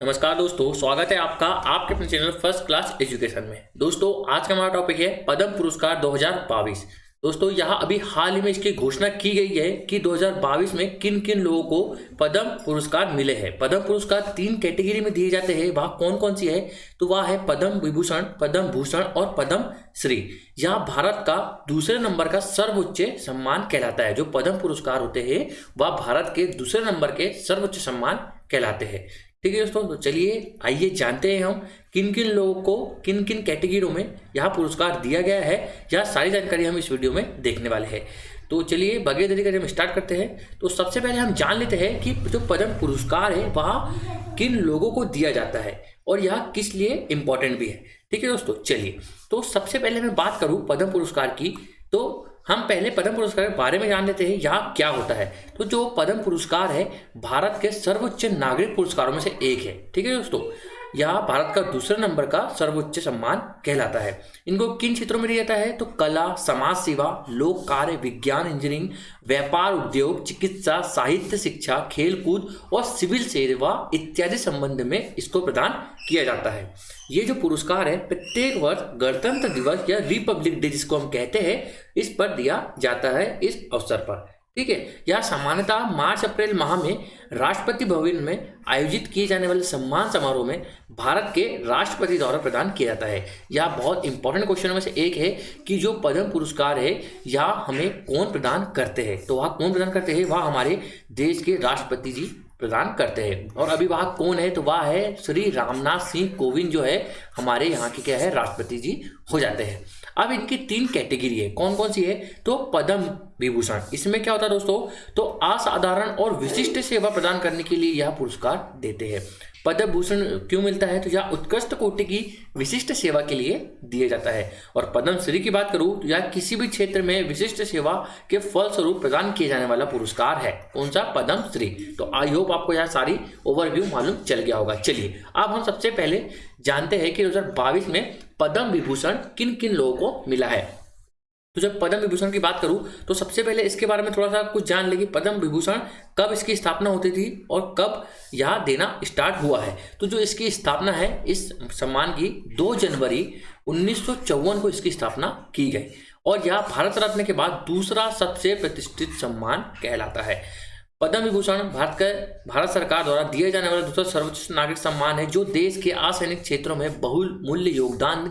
नमस्कार दोस्तों, स्वागत है आपका आपके अपने चैनल फर्स्ट क्लास एजुकेशन में। दोस्तों आज का हमारा टॉपिक है पद्म पुरस्कार 2022। दोस्तों यहाँ अभी हाल ही में इसकी घोषणा की गई है कि 2022 में किन किन लोगों को पद्म पुरस्कार मिले हैं। पद्म पुरस्कार 3 कैटेगरी में दिए जाते हैं। वह कौन कौन सी है? तो वह है पद्म विभूषण, पद्म भूषण और पद्म श्री। यह भारत का दूसरे नंबर का सर्वोच्च सम्मान कहलाता है। जो पद्म पुरस्कार होते हैं वह भारत के दूसरे नंबर के सर्वोच्च सम्मान कहलाते हैं। ठीक है दोस्तों, तो चलिए आइए जानते हैं हम किन किन लोगों को किन किन कैटेगरियों में यह पुरस्कार दिया गया है। यह सारी जानकारी हम इस वीडियो में देखने वाले हैं। तो चलिए बगैर देरी करे हम स्टार्ट करते हैं। तो सबसे पहले हम जान लेते हैं कि जो पद्म पुरस्कार है वह किन लोगों को दिया जाता है और यह किस लिए इम्पोर्टेंट भी है। ठीक है दोस्तों, चलिए तो सबसे पहले मैं बात करूँ पद्म पुरस्कार की, तो हम पहले पद्म पुरस्कार के बारे में जान लेते हैं यहाँ क्या होता है। तो जो पद्म पुरस्कार है भारत के सर्वोच्च नागरिक पुरस्कारों में से एक है। ठीक है दोस्तों, यह भारत का दूसरे नंबर का सर्वोच्च सम्मान कहलाता है। इनको किन क्षेत्रों में दिया जाता है? तो कला, समाज सेवा, लोक कार्य, विज्ञान, इंजीनियरिंग, व्यापार, उद्योग, चिकित्सा, साहित्य, शिक्षा, खेलकूद और सिविल सेवा इत्यादि संबंध में इसको प्रदान किया जाता है। ये जो पुरस्कार है प्रत्येक वर्ष गणतंत्र दिवस या रिपब्लिक डे जिसको हम कहते हैं इस पर दिया जाता है, इस अवसर पर। ठीक है, यह सामान्यतः मार्च अप्रैल माह में राष्ट्रपति भवन में आयोजित किए जाने वाले सम्मान समारोह में भारत के राष्ट्रपति द्वारा प्रदान किया जाता है। यह बहुत इंपॉर्टेंट क्वेश्चनों में से एक है कि जो पद्म पुरस्कार है यह हमें कौन प्रदान करते हैं। तो वह कौन प्रदान करते हैं? वह हमारे देश के राष्ट्रपति जी प्रदान करते हैं। और अभी वह कौन है? तो वह है श्री रामनाथ सिंह कोविंद, जो है हमारे यहाँ के क्या है राष्ट्रपति जी हो जाते हैं। अब इनकी 3 कैटेगरी है। कौन कौन सी है? तो पद्म विभूषण, इसमें क्या होता है दोस्तों? तो असाधारण और विशिष्ट सेवा प्रदान करने के लिए यह पुरस्कार देते हैं। पद्म भूषण क्यों मिलता है? तो यह उत्कृष्ट कोटि की विशिष्ट सेवा के लिए दिया जाता है। और पद्म श्री की बात करूं तो यह किसी भी क्षेत्र में विशिष्ट सेवा के फलस्वरूप प्रदान किए जाने वाला पुरस्कार है। कौन सा? पद्म श्री। तो आई होप आपको यह सारी ओवरव्यू मालूम चल गया होगा। चलिए अब हम सबसे पहले जानते हैं कि 2022 में पद्म विभूषण किन किन लोगों को मिला है। तो जब पद्म विभूषण की बात करूं तो सबसे पहले इसके बारे में थोड़ा सा कुछ जान लेंगे। पद्म विभूषण कब इसकी स्थापना होती थी और कब यह देना स्टार्ट हुआ है। तो जो इसकी स्थापना है इस सम्मान की 2 जनवरी 1954 को इसकी स्थापना की गई और यह भारत रत्न के बाद दूसरा सबसे प्रतिष्ठित सम्मान कहलाता है। पद्म विभूषण भारत सरकार द्वारा दिए जाने वाला दूसरा सर्वोच्च नागरिक सम्मान है जो देश के असैनिक क्षेत्रों में बहुमूल्य योगदान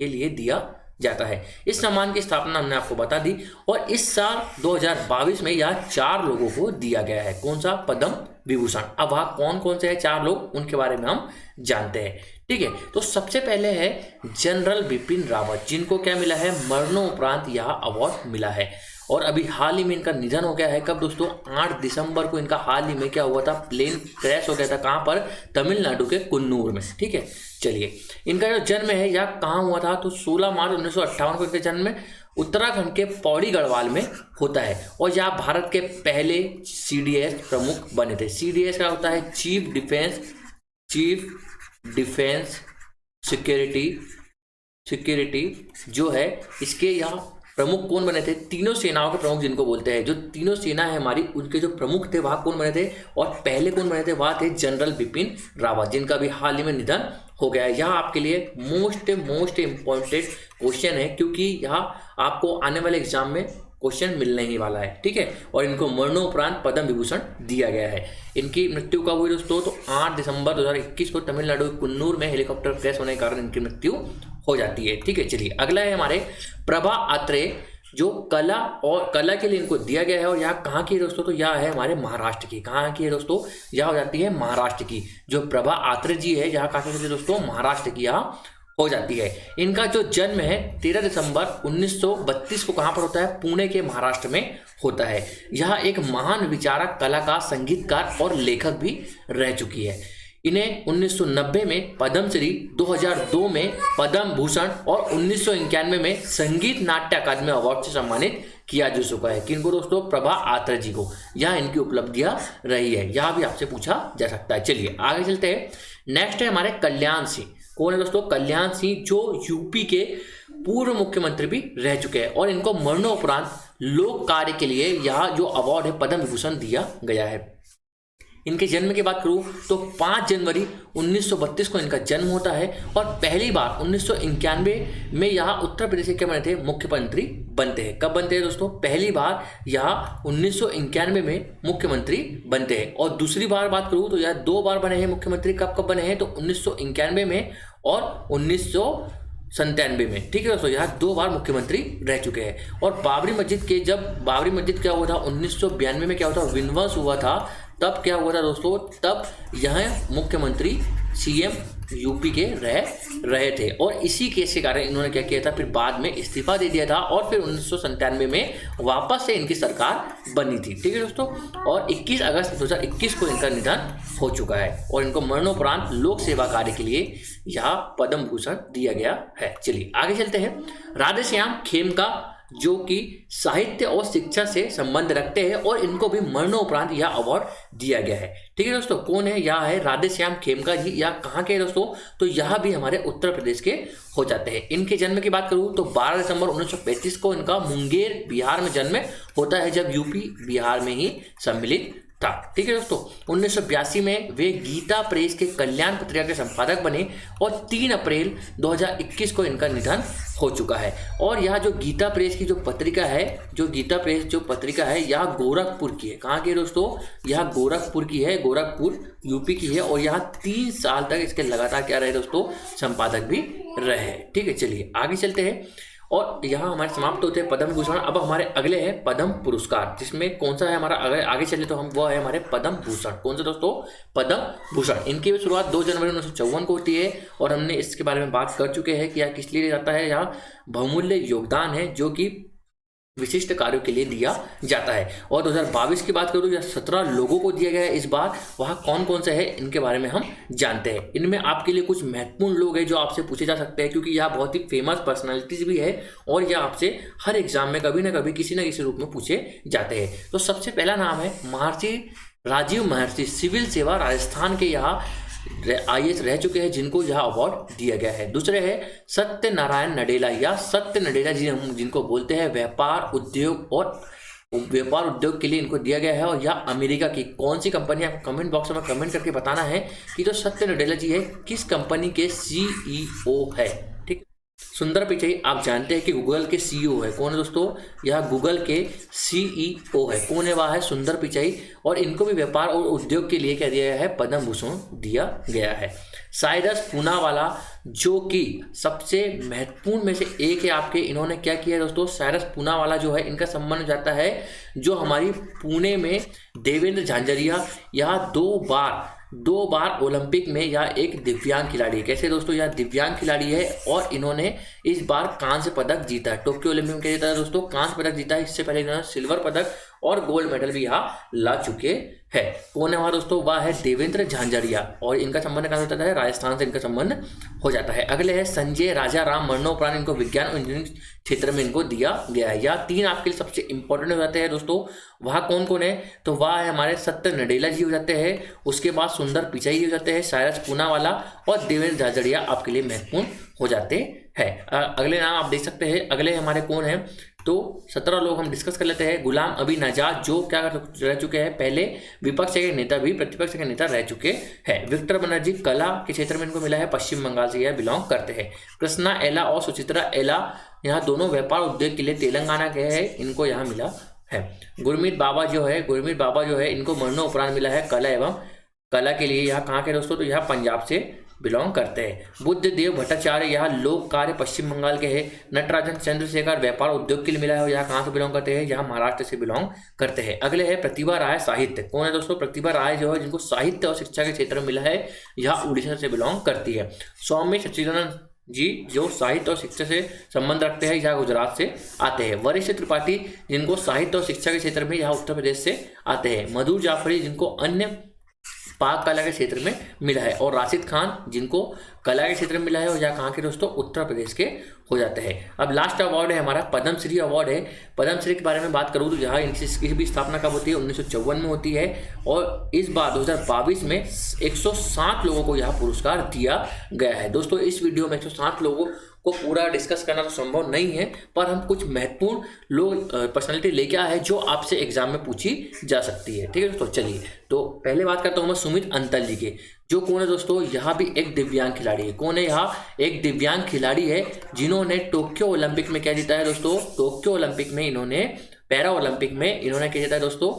के लिए दिया जाता है। इस सम्मान की स्थापना हमने आपको बता दी और इस साल 2022 में यह 4 लोगों को दिया गया है। कौन सा? पद्म विभूषण। अब वह कौन कौन से हैं 4 लोग, उनके बारे में हम जानते हैं। ठीक है, तो सबसे पहले है जनरल बिपिन रावत, जिनको क्या मिला है? मरणोपरांत यह अवार्ड मिला है। और अभी हाल ही में इनका निधन हो गया है। कब दोस्तों? 8 दिसंबर को इनका हाल ही में क्या हुआ था? प्लेन क्रैश हो गया था। कहाँ पर? तमिलनाडु के कुन्नूर में। ठीक है, चलिए इनका जो जन्म है यह कहाँ हुआ था? तो 16 मार्च 1958 को इनका जन्म उत्तराखंड के पौड़ी गढ़वाल में होता है और यह भारत के पहले CDS प्रमुख बने थे। CDS क्या होता है? चीफ डिफेंस सिक्योरिटी जो है इसके यहाँ प्रमुख कौन बने थे? तीनों सेनाओं के प्रमुख जिनको बोलते हैं। जो तीनों सेना है हमारी उनके जो प्रमुख थे वह कौन बने थे? और पहले कौन बने थे? वह थे जनरल बिपिन रावत, जिनका भी हाल ही में निधन हो गया है। यह आपके लिए मोस्ट इम्पॉर्टेंट क्वेश्चन है क्योंकि यह आपको आने वाले एग्जाम में क्वेश्चन मिलने ही वाला है। ठीक है, और इनको मरणोपरांत पद्म विभूषण दिया गया है। इनकी मृत्यु कब हुई दोस्तों? तो 8 दिसंबर 2021 को तमिलनाडु के कुन्नूर में हेलीकॉप्टर क्रैश होने के कारण इनकी मृत्यु हो जाती है। ठीक है, चलिए अगला है हमारे प्रभा अत्रे, जो कला के लिए इनको दिया गया है और यह कहाँ की है दोस्तों? तो यह है हमारे महाराष्ट्र की। कहाँ की है दोस्तों? यह हो जाती है महाराष्ट्र की। जो प्रभा अत्रे जी है यह कहाँ की दोस्तों? महाराष्ट्र की यहाँ हो जाती है। इनका जो जन्म है 13 दिसंबर 1932 को कहाँ पर होता है? पुणे के महाराष्ट्र में होता है। यह एक महान विचारक, कलाकार, संगीतकार और लेखक भी रह चुकी है। इन्हें 1990 में पद्मश्री, 2002 में पद्म भूषण और 1991 में संगीत नाट्य अकादमी अवार्ड से सम्मानित किया जा चुका है। किनको दोस्तों? प्रभा अत्रे जी को। यह इनकी उपलब्धियां रही है। यह भी आपसे पूछा जा सकता है। चलिए आगे चलते हैं। नेक्स्ट है हमारे कल्याण सिंह। कौन है दोस्तों? कल्याण सिंह, जो यूपी के पूर्व मुख्यमंत्री भी रह चुके हैं और इनको मरणोपरांत लोक कार्य के लिए यह जो अवार्ड है पद्म विभूषण दिया गया है। इनके जन्म की बात करूँ तो 5 जनवरी 1932 को इनका जन्म होता है और पहली बार 1991 में यहाँ उत्तर प्रदेश के क्या बने थे, मुख्यमंत्री बनते हैं। कब बनते हैं दोस्तों, पहली बार यहाँ 1991 में मुख्यमंत्री बनते हैं। और दूसरी बार बात करूँ तो यहाँ 2 बार बने हैं मुख्यमंत्री। कब कब बने हैं, तो 1991 में और 1997 में। ठीक है दोस्तों, यहाँ 2 बार मुख्यमंत्री रह चुके हैं। और बाबरी मस्जिद क्या हुआ था 1992 में, क्या हुआ था, विध्वंस हुआ था। तब क्या हुआ था दोस्तों, तब यहाँ मुख्यमंत्री सीएम यूपी के रहे थे और इसी केस के कारण इन्होंने क्या किया था, फिर बाद में इस्तीफा दे दिया था और फिर 1997 में वापस से इनकी सरकार बनी थी। ठीक है दोस्तों, और 21 अगस्त 2021 को इनका निधन हो चुका है और इनको मरणोपरांत लोक सेवा कार्य के लिए यहाँ पद्म भूषण दिया गया है। चलिए आगे चलते हैं। राधेश्याम खेमका जो कि साहित्य और शिक्षा से संबंध रखते हैं और इनको भी मरणोपरांत यह अवार्ड दिया गया है। ठीक है दोस्तों, कौन है, यह है राधेश्याम खेमका जी। यह कहाँ के दोस्तों, तो यह भी हमारे उत्तर प्रदेश के हो जाते हैं। इनके जन्म की बात करूँ तो 12 दिसंबर 1935 को इनका मुंगेर बिहार में जन्म होता है, जब यूपी बिहार में ही सम्मिलित था। ठीक है दोस्तों, 1982 में वे गीता प्रेस के कल्याण पत्रिका के संपादक बने और 3 अप्रैल 2021 को इनका निधन हो चुका है। और यह जो गीता प्रेस की जो पत्रिका है, यह गोरखपुर की है। कहाँ की है दोस्तों, यह गोरखपुर की है, गोरखपुर यूपी की है और यहाँ 3 साल तक इसके लगातार क्या रहे दोस्तों, संपादक भी रहे। ठीक है, चलिए आगे चलते हैं। और यहाँ हमारे समाप्त होते हैं पद्म भूषण। अब हमारे अगले हैं पद्म पुरस्कार, जिसमें कौन सा है हमारा, अगर आगे चले तो हम वो है हमारे पद्म भूषण। कौन सा दोस्तों, पद्म भूषण। इनकी भी शुरुआत 2 जनवरी 1954 को होती है और हमने इसके बारे में बात कर चुके हैं कि यह किस लिए जाता है। यहाँ बहुमूल्य योगदान है जो कि विशिष्ट कार्यों के लिए दिया जाता है। और 2022 की बात करूँ, 17 लोगों को दिया गया है इस बार। वहाँ कौन कौन से है इनके बारे में हम जानते हैं। इनमें आपके लिए कुछ महत्वपूर्ण लोग हैं जो आपसे पूछे जा सकते हैं, क्योंकि यह बहुत ही फेमस पर्सनालिटीज भी है और यह आपसे हर एग्जाम में कभी ना कभी किसी न किसी रूप में पूछे जाते हैं। तो सबसे पहला नाम है महर्षि राजीव महर्षि, सिविल सेवा राजस्थान के यहाँ IAS रह चुके हैं, जिनको यह अवार्ड दिया गया है। दूसरे है सत्यनारायण नडेला या सत्य नडेला जी, हम जिनको बोलते हैं व्यापार उद्योग के लिए इनको दिया गया है। और यह अमेरिका की कौन सी कंपनी, आपको कमेंट बॉक्स में कमेंट करके बताना है कि जो सत्य नडेला जी है किस कंपनी के CEO है। ठीक, सुंदर पिचाई आप जानते हैं कि गूगल के CEO है। कौन है दोस्तों, यह गूगल के CEO है। कौन है, वह है सुंदर पिचाई और इनको भी व्यापार और उद्योग के लिए क्या दिया गया है, पद्म भूषण दिया गया है। साइरस पूनावाला जो कि सबसे महत्वपूर्ण में से एक है आपके, इन्होंने क्या किया है दोस्तों, साइरस पूनावाला जो है इनका संबंध जाता है जो हमारी पुणे में देवेंद्र झांझरिया, यहाँ 2 बार ओलंपिक में यह एक दिव्यांग खिलाड़ी है। कैसे दोस्तों, यह दिव्यांग खिलाड़ी है और इन्होंने इस बार कांस्य पदक जीता है। टोक्यो ओलंपिक में क्या जीता है दोस्तों, कांस्य पदक जीता है। इससे पहले इन्होंने सिल्वर पदक और गोल्ड मेडल भी यहाँ ला चुके हैं। कौन है वहाँ दोस्तों, वह है देवेंद्र झांझरिया और इनका संबंध कहाँ होता है, राजस्थान से इनका संबंध हो जाता है। अगले है संजय राजा राम, मरणोपरांत इनको विज्ञान और इंजीनियरिंग क्षेत्र में इनको दिया गया है। या 3 आपके लिए सबसे इंपॉर्टेंट हो जाते हैं दोस्तों। वहाँ कौन कौन है, तो वह है हमारे सत्य नडेला जी हो जाते हैं, उसके बाद सुंदर पिचाई जी हो जाते हैं, साइरस पूनावाला और देवेंद्र झांझरिया आपके लिए महत्वपूर्ण हो जाते हैं। अगले नाम आप देख सकते हैं। अगले हमारे कौन है, तो 17 लोग हम डिस्कस कर लेते हैं। गुलाम अबी नजाद जो क्या रह चुके हैं, पहले विपक्ष के नेता भी प्रतिपक्ष के नेता रह चुके हैं। विक्टर बनर्जी कला के क्षेत्र में इनको मिला है, पश्चिम बंगाल से यह बिलोंग करते हैं। कृष्णा एला और सुचित्रा एला यहाँ दोनों व्यापार उद्योग के लिए तेलंगाना के हैं, इनको यहाँ मिला है। गुरमीत बाबा जो है इनको मरणोपरांत मिला है कला के लिए। यहाँ कहाँ के दोस्तों, तो यहाँ पंजाब से बिलोंग करते हैं। बुद्धदेव भट्टाचार्य यहाँ लोक कार्य पश्चिम बंगाल के हैं। नटराजन चंद्रशेखर व्यापार उद्योग के लिए मिला है और यहाँ कहाँ से बिलोंग करते हैं, यहाँ महाराष्ट्र से बिलोंग करते हैं। अगले है प्रतिभा राय साहित्य। कौन है दोस्तों, प्रतिभा राय जो है जिनको साहित्य और शिक्षा के क्षेत्र में मिला है, यहाँ उड़ीसा से बिलोंग करती है। सौम्य सच्चिदानंद जी जो साहित्य और शिक्षा से संबंध रखते हैं, यहाँ गुजरात से आते हैं। वरिष्ठ त्रिपाठी जिनको साहित्य और शिक्षा के क्षेत्र में यहाँ उत्तर प्रदेश से आते हैं। मधु जाफरी जिनको अन्य पाक कला के क्षेत्र में मिला है और राशिद खान जिनको कला के क्षेत्र में मिला है और यहाँ कहाँ के दोस्तों, उत्तर प्रदेश के हो जाते हैं। अब लास्ट अवार्ड है हमारा पद्मश्री अवार्ड है। पद्मश्री के बारे में बात करूँ तो यहाँ इसकी भी स्थापना कब होती है, 1954 में होती है और इस बार 2022 में 160 लोगों को यह पुरस्कार दिया गया है। दोस्तों इस वीडियो में 160 लोगों को पूरा डिस्कस करना तो संभव नहीं है, पर हम कुछ महत्वपूर्ण लोग पर्सनैलिटी लेके आए हैं जो आपसे एग्जाम में पूछी जा सकती है। ठीक है दोस्तों, चलिए तो पहले बात करता हूँ मैं सुमित अंतल जी के, जो कौन है दोस्तों, यहाँ भी एक दिव्यांग खिलाड़ी है। कौन है यहाँ, एक दिव्यांग खिलाड़ी है जिन्होंने टोक्यो ओलंपिक में क्या जीता है दोस्तों, टोक्यो ओलंपिक में इन्होंने, पैरा ओलंपिक में इन्होंने क्या जीता है दोस्तों,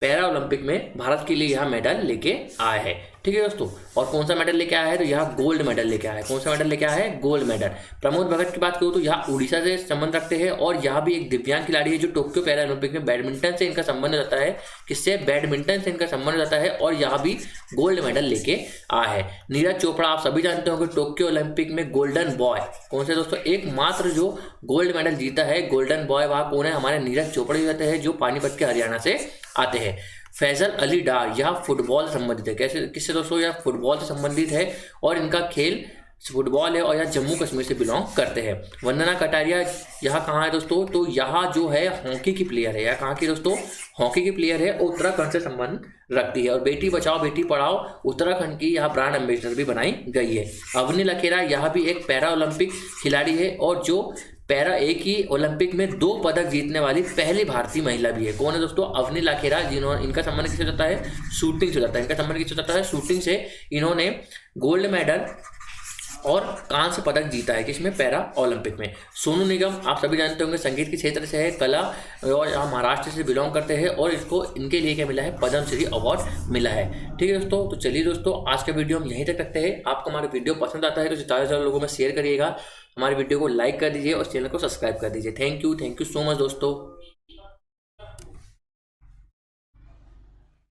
पैरा ओलंपिक में भारत के लिए यहाँ मेडल लेके आए हैं। ठीक है दोस्तों, और कौन सा मेडल लेके आया है, तो यहाँ गोल्ड मेडल लेके आया है। कौन सा मेडल लेके आया है, गोल्ड मेडल। प्रमोद भगत की बात करूँ तो यहाँ उड़ीसा से संबंध रखते हैं, और यहाँ भी एक दिव्यांग खिलाड़ी है जो टोक्यो पैरा ओलंपिक में बैडमिंटन से इनका संबंध रहता है। किससे, बैडमिंटन से इनका संबंध रहता है, और यहाँ भी गोल्ड मेडल लेके आया है। नीरज चोपड़ा आप सभी जानते हो कि टोक्यो ओलंपिक में गोल्डन बॉय, कौन से दोस्तों, एकमात्र जो गोल्ड मेडल जीता है गोल्डन बॉय, वहाँ कौन है, हमारे नीरज चोपड़ा जी रहते हैं जो पानीपत के हरियाणा से आते हैं। फैजल अली डार यह फुटबॉल से संबंधित है। कैसे, किससे दोस्तों, यह फुटबॉल से संबंधित है और इनका खेल फुटबॉल है और यह जम्मू कश्मीर से बिलोंग करते हैं। वंदना कटारिया यहाँ कहाँ है दोस्तों, तो यहाँ जो है हॉकी की प्लेयर है। यह कहाँ की दोस्तों, हॉकी की प्लेयर है, उत्तराखंड से संबंध रखती है, और बेटी बचाओ बेटी पढ़ाओ उत्तराखंड की यहाँ ब्रांड एम्बेसडर भी बनाई गई है। अवनी लखेरा यह भी एक पैरा ओलंपिक खिलाड़ी है, और जो पैरा एक ही ओलंपिक में 2 पदक जीतने वाली पहली भारतीय महिला भी है। कौन है दोस्तों, अवनी लखेरा, जिन्होंने, इनका संबंध किससे जाता है, शूटिंग से जाता है। इनका संबंध किससे जाता है, शूटिंग से। इन्होंने गोल्ड मेडल और कांस्य पदक जीता है, किसमें, पैरा ओलंपिक में। सोनू निगम आप सभी जानते होंगे संगीत के क्षेत्र से है, कला और यहाँ महाराष्ट्र से बिलोंग करते हैं, और इसको इनके लिए क्या मिला है, पद्मश्री अवार्ड मिला है। ठीक है दोस्तों, तो चलिए दोस्तों आज का वीडियो हम यहीं तक रखते हैं। आपको हमारा वीडियो पसंद आता है तो ज़्यादा से ज़्यादा लोगों में शेयर करिएगा, हमारे वीडियो को लाइक कर दीजिए और चैनल को सब्सक्राइब कर दीजिए। थैंक यू सो मच दोस्तों।